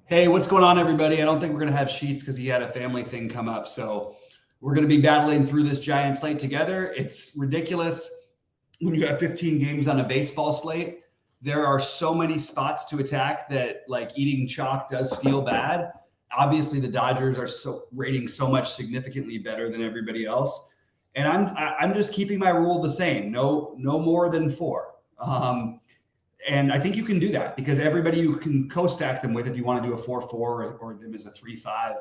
Hey, what's going on, everybody? I don't think we're going to have Sheets because he had a family thing come up. So we're going to be battling through this giant slate together. It's ridiculous when you have 15 games on a baseball slate. There are so many spots to attack that like eating chalk does feel bad. Obviously, the Dodgers are rating so much significantly better than everybody else. And I'm just keeping my rule the same. No more than 4. And I think you can do that because everybody you can co-stack them with if you want to do a 4-4 or them as a 3-5.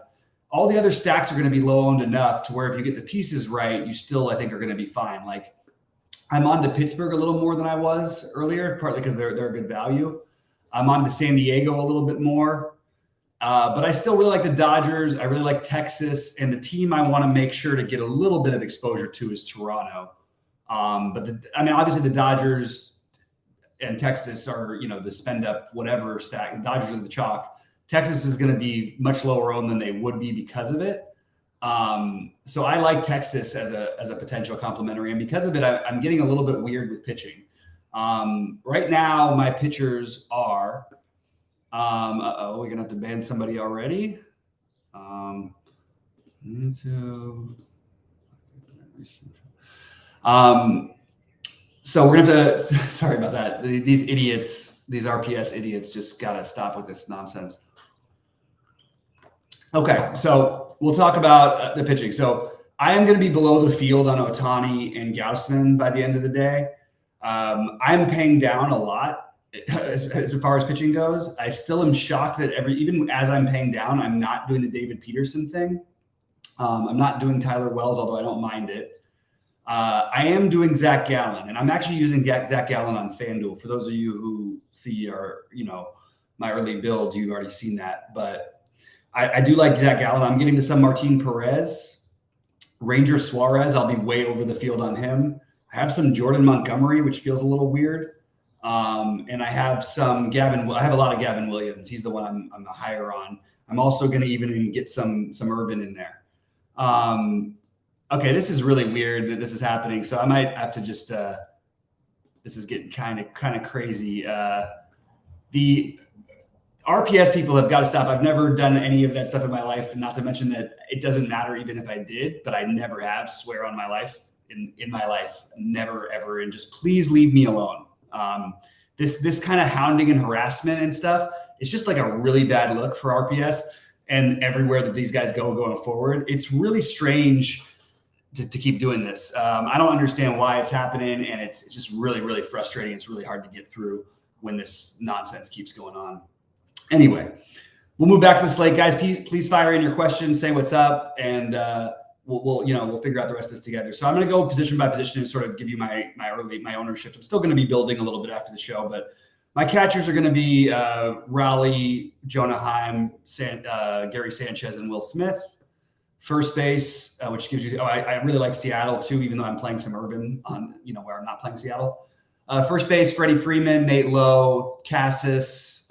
All the other stacks are going to be low owned enough to where if you get the pieces right, you still, I think, are going to be fine. Like I'm on to Pittsburgh a little more than I was earlier, partly because they're a good value. I'm on to San Diego a little bit more. But I still really like the Dodgers. I really like Texas. And the team I want to make sure to get a little bit of exposure to is Toronto. Obviously the Dodgers and Texas are, the spend up whatever stack. The Dodgers are the chalk. Texas is going to be much lower owned than they would be because of it. So I like Texas as a potential complementary. And because of it, I'm getting a little bit weird with pitching. Right now, my pitchers are, we're going to have to ban somebody already. So we're going to have to, sorry about that. These idiots, these RPS idiots just got to stop with this nonsense. Okay, so we'll talk about the pitching. So I am going to be below the field on Ohtani and Gausman by the end of the day. I'm paying down a lot as far as pitching goes. I still am shocked that even as I'm paying down, I'm not doing the David Peterson thing. I'm not doing Tyler Wells, although I don't mind it. I am doing Zach Gallen, and I'm actually using Zach Gallen on FanDuel. For those of you who see my early builds, you've already seen that. But I do like Zach Gallen. I'm getting to some Martin Perez, Ranger Suarez. I'll be way over the field on him. I have some Jordan Montgomery, which feels a little weird. And I have some Gavin. I have a lot of Gavin Williams. He's the one I'm higher on. I'm also going to even get some Irvin in there. Okay, this is really weird that this is happening. So I might have to just, this is getting kind of crazy. The RPS people have got to stop. I've never done any of that stuff in my life. Not to mention that it doesn't matter even if I did, but I never have, swear on my life, in my life, never, ever. And just please leave me alone. This kind of hounding and harassment and stuff, it's just like a really bad look for RPS and everywhere that these guys go going forward. It's really strange to keep doing this. I don't understand why it's happening, and it's just really, really frustrating. It's really hard to get through when this nonsense keeps going on. Anyway, we'll move back to the slate, guys. Please fire in your questions, say what's up, and we'll figure out the rest of this together. So I'm going to go position by position and sort of give you my ownership. I'm still going to be building a little bit after the show, but my catchers are going to be Raleigh, Jonah Heim, Gary Sanchez, and Will Smith. First base, which gives you, I really like Seattle too, even though I'm playing some Irvin on, where I'm not playing Seattle. First base, Freddie Freeman, Nate Lowe, Cassis.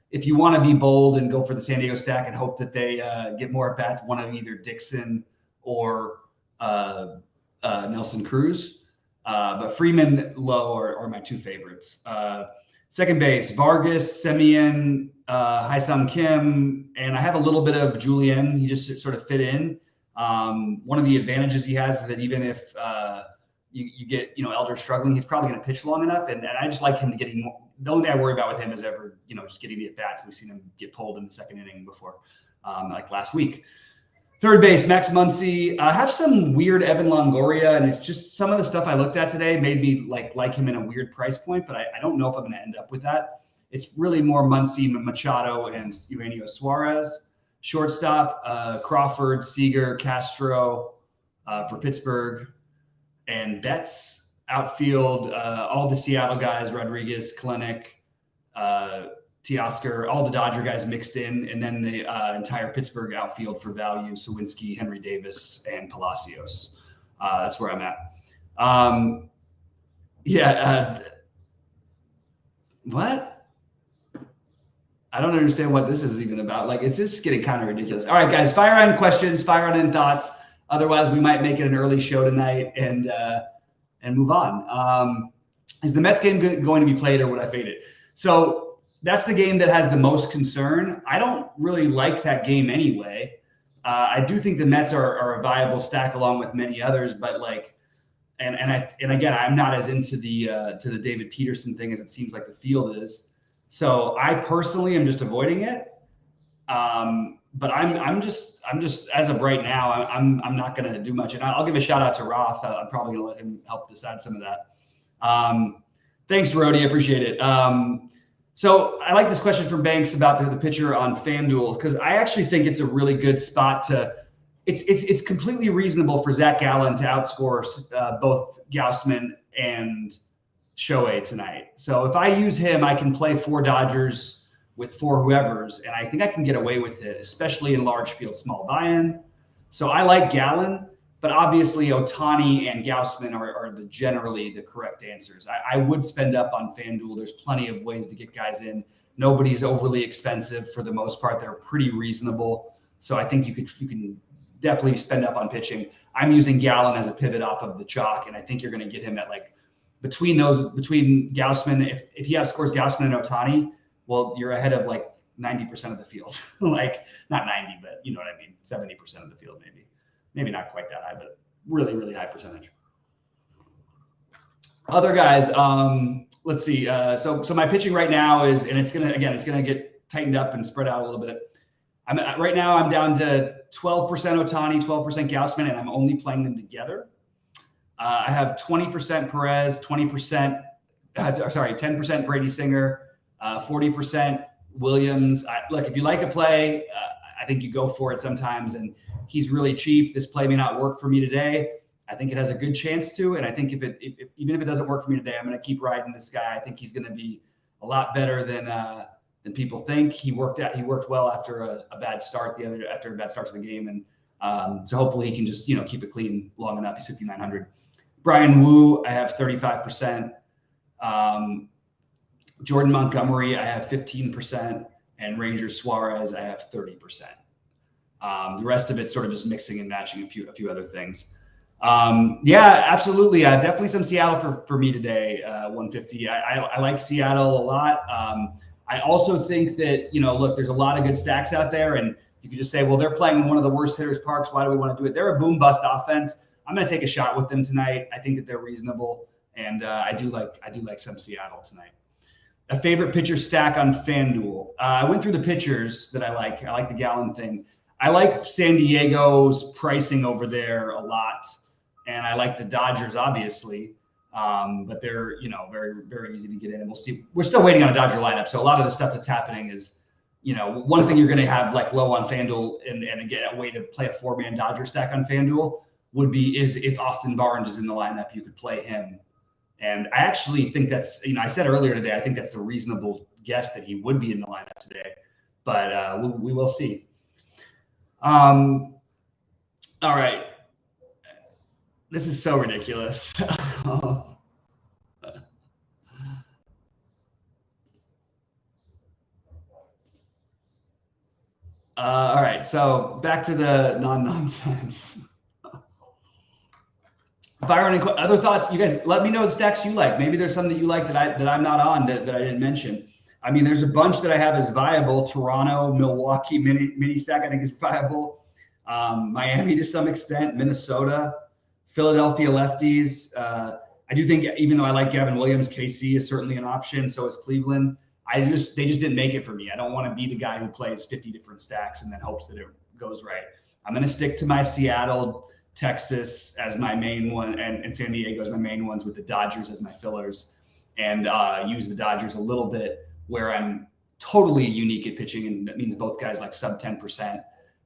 If you want to be bold and go for the San Diego stack and hope that they get more at bats, one of either Dixon or Nelson Cruz. But Freeman, Lowe are my two favorites. Second base, Vargas, Semien, Haesung Kim, and I have a little bit of Julian. He just sort of fit in. One of the advantages he has is that even if you get Elder struggling, he's probably going to pitch long enough, and I just like him getting more. The only thing I worry about with him is ever just getting the at bats. We've seen him get pulled in the second inning before, like last week. Third base, Max Muncy. I have some weird Evan Longoria, and it's just some of the stuff I looked at today made me like him in a weird price point, but I don't know if I'm going to end up with that. It's really more Muncy, Machado, and Eugenio Suarez. Shortstop, Crawford, Seager, Castro for Pittsburgh, and Betts. Outfield, all the Seattle guys, Rodriguez, Kelenic, Teoscar, all the Dodger guys mixed in, and then the entire Pittsburgh outfield for value, Sawinski, Henry Davis, and Palacios. That's where I'm at. What? I don't understand what this is even about. Like, it's just getting kind of ridiculous. All right, guys, fire on questions, fire on in thoughts. Otherwise, we might make it an early show tonight and move on. Is the Mets game going to be played, or would I fade it? So that's the game that has the most concern. I don't really like that game anyway. I do think the Mets are a viable stack along with many others, but like, and again, I'm not as into the David Peterson thing as it seems like the field is. So I personally am just avoiding it. But I'm just as of right now, I'm not going to do much. And I'll give a shout out to Roth. I'm probably going to let him help decide some of that. Thanks, Rody. I appreciate it. So I like this question from Banks about the pitcher on FanDuel, because I actually think it's a really good spot to. It's completely reasonable for Zach Gallen to outscore both Gausman and Shohei tonight. So if I use him, I can play 4 Dodgers with 4 whoever's, and I think I can get away with it, especially in large field small buy-in. So I like Gallen, but obviously Ohtani and Gausman are generally the correct answers. I would spend up on FanDuel. There's plenty of ways to get guys in. Nobody's overly expensive for the most part. They're pretty reasonable. So I think you can definitely spend up on pitching. I'm using Gallen as a pivot off of the chalk, and I think you're going to get him at like between Gausman. If he outscores Gausman and Ohtani, well, you're ahead of like 90% of the field. Like not 90, but you know what I mean, 70% of the field, maybe not quite that high, but really, really high percentage. Other guys, let's see. So my pitching right now is, and it's gonna get tightened up and spread out a little bit. Right now I'm down to 12% Ohtani, 12% Gausman, and I'm only playing them together. I have 20% Perez, 10% Brady Singer, 40% Williams. Look, if you like a play, I think you go for it sometimes, and he's really cheap. This play may not work for me today. I think it has a good chance to, and I think even if it doesn't work for me today, I'm going to keep riding this guy. I think he's going to be a lot better than people think. He worked well after a bad start to the game, and so hopefully he can just keep it clean long enough. He's 5,900. Brian Wu, I have 35%. Jordan Montgomery, I have 15%, and Ranger Suarez, I have 30%. The rest of it's sort of just mixing and matching a few other things. Yeah, absolutely. Definitely some Seattle for me today. 150. I like Seattle a lot. I also think that, look, there's a lot of good stacks out there, and you could just say, well, they're playing in one of the worst hitters parks. Why do we want to do it? They're a boom bust offense. I'm going to take a shot with them tonight. I think that they're reasonable, and I do like some Seattle tonight. A favorite pitcher stack on FanDuel. I went through the pitchers that I like. I like the Gallen thing. I like San Diego's pricing over there a lot, and I like the Dodgers, obviously. But they're, very, very easy to get in, and we'll see. We're still waiting on a Dodger lineup, so a lot of the stuff that's happening is, one thing you're going to have like low on FanDuel and get a way to play a 4-man Dodger stack on FanDuel is if Austin Barnes is in the lineup, you could play him. And I actually think that's, I said earlier today, I think that's the reasonable guess that he would be in the lineup today, but we will see. All right. This is so ridiculous. All right. So back to the non-nonsense. Byron, other thoughts? You guys, let me know the stacks you like. Maybe there's some that you like that I'm not on that I didn't mention. I mean, there's a bunch that I have as viable. Toronto, Milwaukee mini stack I think is viable. Miami to some extent, Minnesota, Philadelphia lefties. I do think, even though I like Gavin Williams, KC is certainly an option. So is Cleveland. They just didn't make it for me. I don't want to be the guy who plays 50 different stacks and then hopes that it goes right. I'm going to stick to my Seattle, Texas as my main one, and San Diego as my main ones, with the Dodgers as my fillers, and use the Dodgers a little bit where I'm totally unique at pitching, and that means both guys like sub 10%,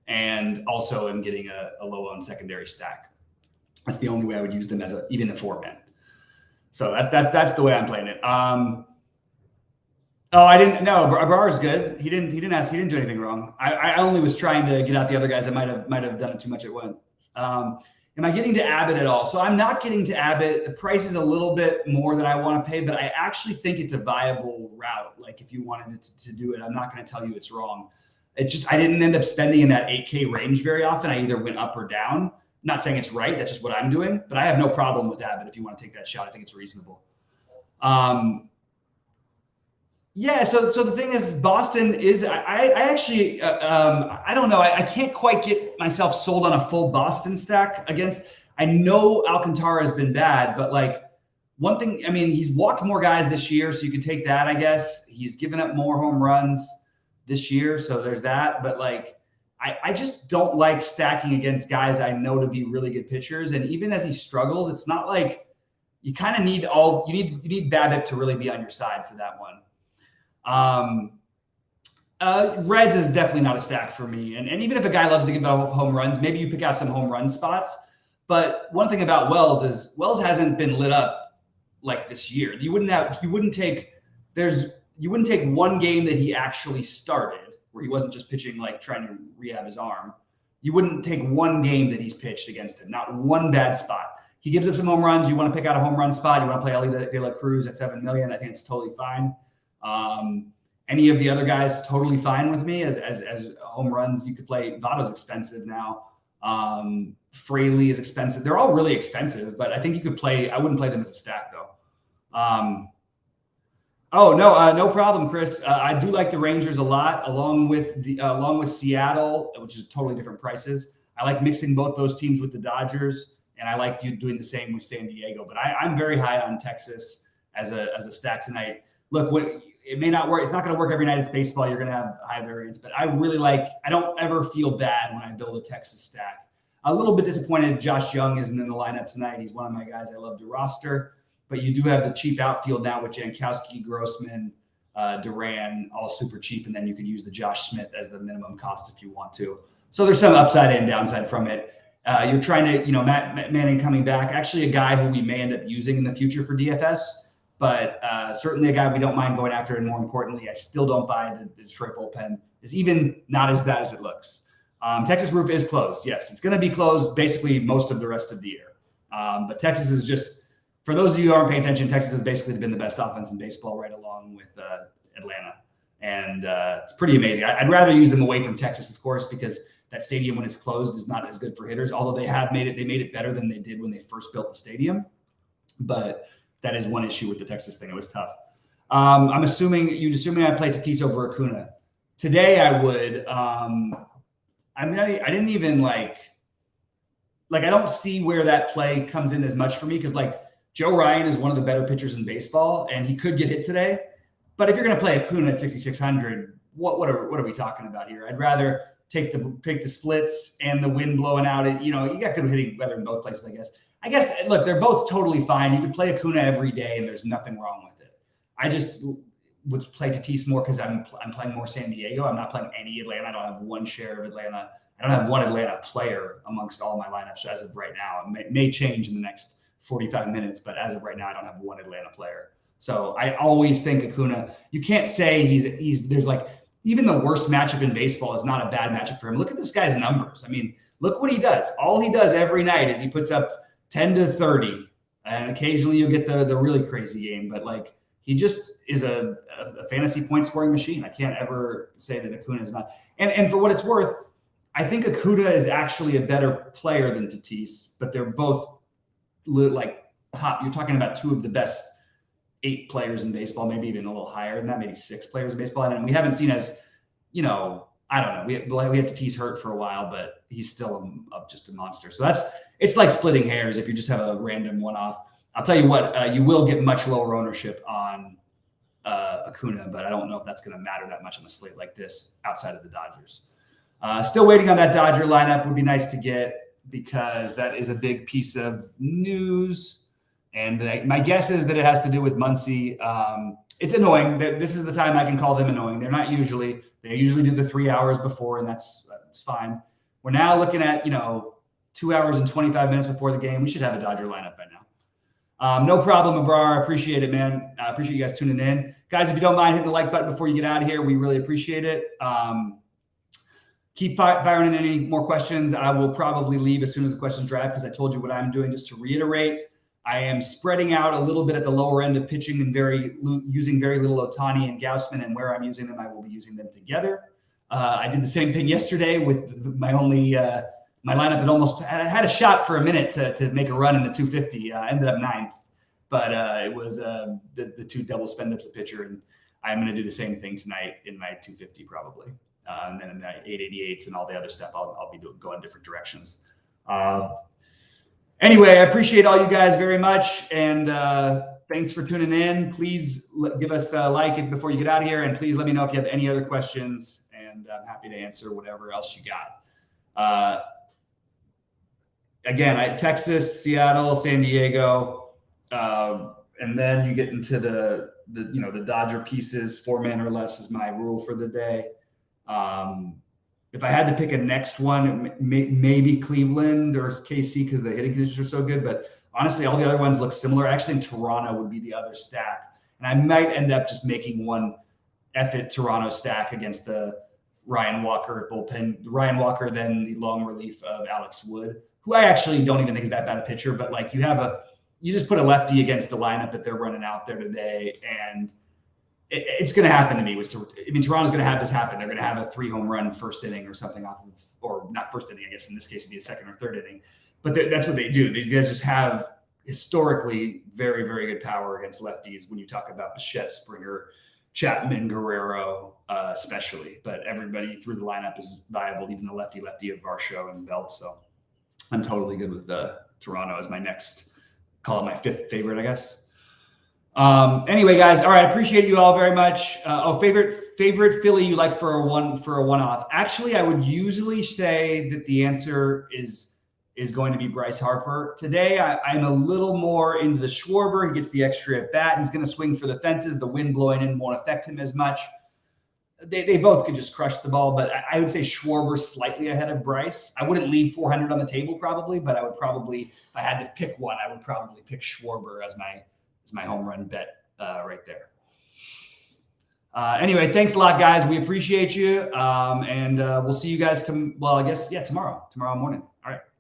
and also am getting a low on secondary stack. That's the only way I would use them as even a 4-man. So that's the way I'm playing it. I didn't know. Barr's good. He didn't do anything wrong. I only was trying to get out the other guys that might have done it too much at once. Am I getting to Abbott at all? So I'm not getting to Abbott. The price is a little bit more than I want to pay, but I actually think it's a viable route. Like if you wanted to do it, I'm not going to tell you it's wrong. It's just, I didn't end up spending in that 8K range very often. I either went up or down. I'm not saying it's right. That's just what I'm doing, but I have no problem with Abbott. If you want to take that shot, I think it's reasonable. Yeah, so the thing is, Boston is I actually I don't know, I can't quite get myself sold on a full Boston stack against. I know Alcantara has been bad, but like one thing, I mean, he's walked more guys this year, so you can take that, I guess. He's given up more home runs this year, so there's that. But like I just don't like stacking against guys I know to be really good pitchers, and even as he struggles, it's not like you kind of need you need BABIP to really be on your side for that one. Reds is definitely not a stack for me. And even if a guy loves to give out home runs, maybe you pick out some home run spots. But one thing about Wells is Wells hasn't been lit up like this year. You wouldn't take one game that he actually started where he wasn't just pitching, like trying to rehab his arm. You wouldn't take one game that he's pitched against him, not one bad spot. He gives up some home runs. You want to pick out a home run spot. You want to play Ellie De La Cruz at 7 million. I think it's totally fine. Any of the other guys totally fine with me as home runs. You could play. Votto's expensive now. Fraley is expensive. They're all really expensive, but I think you could play. I wouldn't play them as a stack though. No problem, Chris. I do like the Rangers a lot, along with Seattle, which is totally different prices. I like mixing both those teams with the Dodgers, and I like you doing the same with San Diego. But I'm very high on Texas as a stack tonight. Look, it may not work. It's not going to work every night. It's baseball. You're going to have high variance, but I don't ever feel bad when I build a Texas stack. A little bit disappointed Josh Young isn't in the lineup tonight. He's one of my guys I love to roster, but you do have the cheap outfield now with Jankowski, Grossman, Duran, all super cheap. And then you can use the Josh Smith as the minimum cost if you want to. So there's some upside and downside from it. You're trying to, Matt Manning coming back, actually a guy who we may end up using in the future for DFS. But certainly a guy we don't mind going after. And more importantly, I still don't buy the Detroit bullpen is even not as bad as it looks. Texas roof is closed. Yes, it's going to be closed basically most of the rest of the year. But Texas is just, for those of you who aren't paying attention, Texas has basically been the best offense in baseball right along with Atlanta. And it's pretty amazing. I'd rather use them away from Texas, of course, because that stadium when it's closed is not as good for hitters, although they made it better than they did when they first built the stadium. But that is one issue with the Texas thing. It was tough. I'm assuming I play Tatis over Acuna. Today I would. I didn't even I don't see where that play comes in as much for me because Joe Ryan is one of the better pitchers in baseball and he could get hit today. But if you're going to play Acuna at 6,600, what are we talking about here? I'd rather take the splits and the wind blowing out. You got good hitting weather in both places, I guess, look, they're both totally fine. You could play Acuna every day, and there's nothing wrong with it. I just would play Tatis more because I'm playing more San Diego. I'm not playing any Atlanta. I don't have one share of Atlanta. I don't have one Atlanta player amongst all my lineups as of right now. It may change in the next 45 minutes, but as of right now, I don't have one Atlanta player. So I always think Acuna, you can't say there's even the worst matchup in baseball is not a bad matchup for him. Look at this guy's numbers. I mean, look what he does. All he does every night is he puts up 10 to 30, and occasionally you'll get the really crazy game, but he just is a fantasy point scoring machine. I can't ever say that Acuna is not. And for what it's worth, I think Acuna is actually a better player than Tatis, but they're both top. You're talking about two of the best 8 players in baseball, maybe even a little higher than that, maybe 6 players in baseball. And we haven't seen I don't know. We had Tatis hurt for a while, but he's still just a monster. So it's like splitting hairs if you just have a random one-off. I'll tell you what, you will get much lower ownership on Acuna, but I don't know if that's going to matter that much on a slate like this outside of the Dodgers. Still waiting on that Dodger lineup. Would be nice to get because that is a big piece of news. And my guess is that it has to do with Muncy. It's annoying that this is the time I can call them annoying. They're not usually. They usually do the 3 hours before, and that's fine. We're now looking at 2 hours and 25 minutes before the game. We should have a Dodger lineup by now. No problem, Abrar. I appreciate it, man. I appreciate you guys tuning in. Guys, if you don't mind hitting the like button before you get out of here, we really appreciate it. Keep firing in any more questions. I will probably leave as soon as the questions drop because I told you what I'm doing. Just to reiterate, I am spreading out a little bit at the lower end of pitching and using very little Ohtani and Gausman, and where I'm using them, I will be using them together. I did the same thing yesterday with my lineup that almost had a shot for a minute to make a run in the 250. Ended up 9th, but it was the 2 double spend ups a pitcher. And I'm going to do the same thing tonight in my 250 probably. And then in my 888s and all the other stuff, I'll be going different directions. Anyway, I appreciate all you guys very much. And thanks for tuning in. Please give us a like before you get out of here. And please let me know if you have any other questions. And I'm happy to answer whatever else you got. Again, Texas, Seattle, San Diego. And then you get into the Dodger pieces. 4 men or less is my rule for the day. If I had to pick a next one, maybe Cleveland or KC because the hitting conditions are so good. But honestly, all the other ones look similar. Actually, in Toronto would be the other stack. And I might end up just making one F-it Toronto stack against the Ryan Walker bullpen. Ryan Walker, then the long relief of Alex Wood, who I actually don't even think is that bad a pitcher. But like you just put a lefty against the lineup that they're running out there today, and it's going to happen to me. Toronto's going to have this happen. They're going to have a 3-home run first inning or something off of, or not first inning, I guess in this case it'd be a second or third inning. But that's what they do. These guys just have historically very, very good power against lefties when you talk about Bichette, Springer, Chapman, Guerrero, especially. But everybody through the lineup is viable, even the lefty of Varsho and Belt. So I'm totally good with Toronto as my next, call it my 5th favorite, I guess. Anyway, guys, all right. I appreciate you all very much. Favorite Philly you like for a one-off? Actually, I would usually say that the answer is going to be Bryce Harper. Today, I'm a little more into the Schwarber. He gets the extra at bat. He's going to swing for the fences. The wind blowing in won't affect him as much. They both could just crush the ball, but I would say Schwarber slightly ahead of Bryce. I wouldn't leave 400 on the table probably, but I would probably, if I had to pick one, I would probably pick Schwarber as my home run bet right there. Anyway, thanks a lot, guys. We appreciate you. And we'll see you guys tomorrow morning. All right.